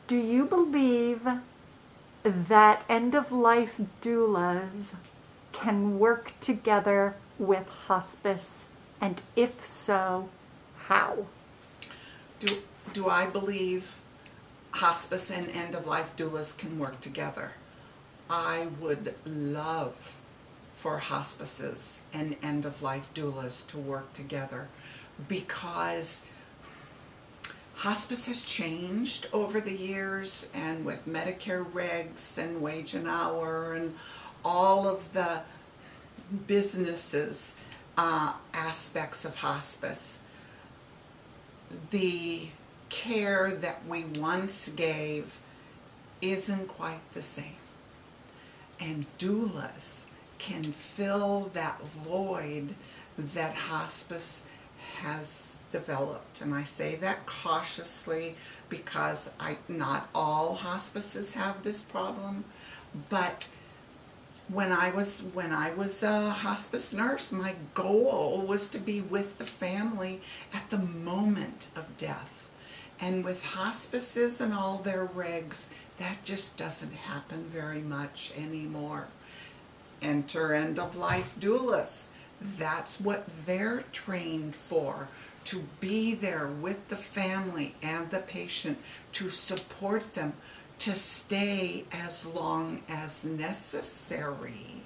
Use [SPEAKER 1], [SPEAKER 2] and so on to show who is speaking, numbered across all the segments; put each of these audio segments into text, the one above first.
[SPEAKER 1] Do you believe that end-of-life doulas can work together with hospice? And if so, how?
[SPEAKER 2] Do I believe hospice and end-of-life doulas can work together? I would love for hospices and end-of-life doulas to work together, because hospice has changed over the years, and with Medicare regs and wage and hour and all of the businesses aspects of hospice, the care that we once gave isn't quite the same. And doulas can fill that void that hospice has developed. And I say that cautiously because not all hospices have this problem, but when I was a hospice nurse, my goal was to be with the family at the moment of death. And with hospices and all their regs, that just doesn't happen very much anymore. Enter end-of-life doulas. That's what they're trained for, to be there with the family and the patient, to support them, to stay as long as necessary.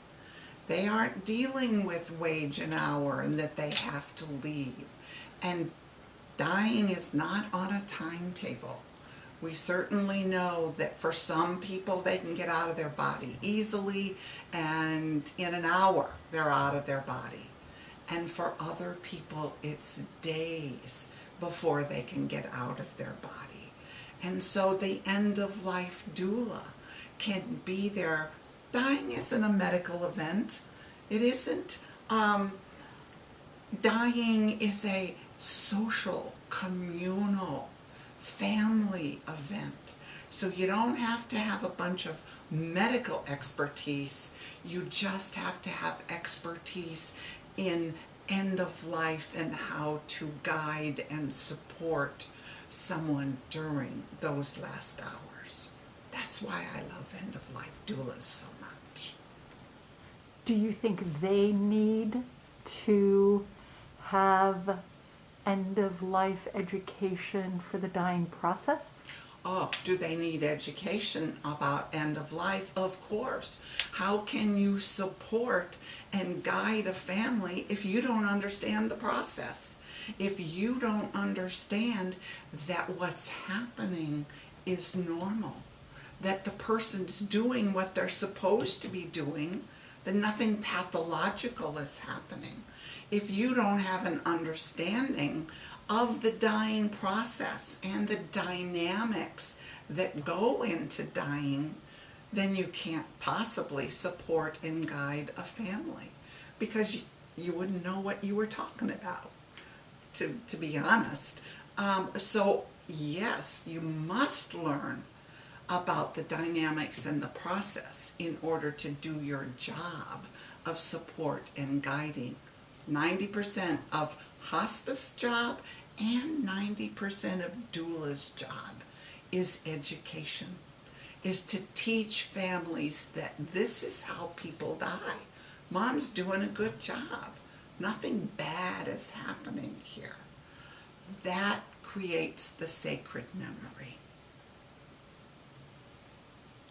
[SPEAKER 2] They aren't dealing with wage and hour and that they have to leave. And dying is not on a timetable. We certainly know that for some people they can get out of their body easily, and in an hour they're out of their body. And for other people it's days before they can get out of their body. And so the end-of-life doula can be there. Dying isn't a medical event. It isn't. Dying is a social, communal, family event. So you don't have to have a bunch of medical expertise. You just have to have expertise in end of life and how to guide and support someone during those last hours. That's why I love end-of-life doulas so much.
[SPEAKER 1] Do you think they need to have end-of-life education for the dying process?
[SPEAKER 2] Oh, do they need education about end of life? Of course. How can you support and guide a family if you don't understand the process? If you don't understand that what's happening is normal, that the person's doing what they're supposed to be doing, that nothing pathological is happening. If you don't have an understanding of the dying process and the dynamics that go into dying, then you can't possibly support and guide a family, because you wouldn't know what you were talking about, to be honest. So yes, you must learn about the dynamics and the process in order to do your job of support and guiding. 90% of hospice job and 90% of doula's job is education, is to teach families that this is how people die. Mom's doing a good job. Nothing bad is happening here. That creates the sacred memory.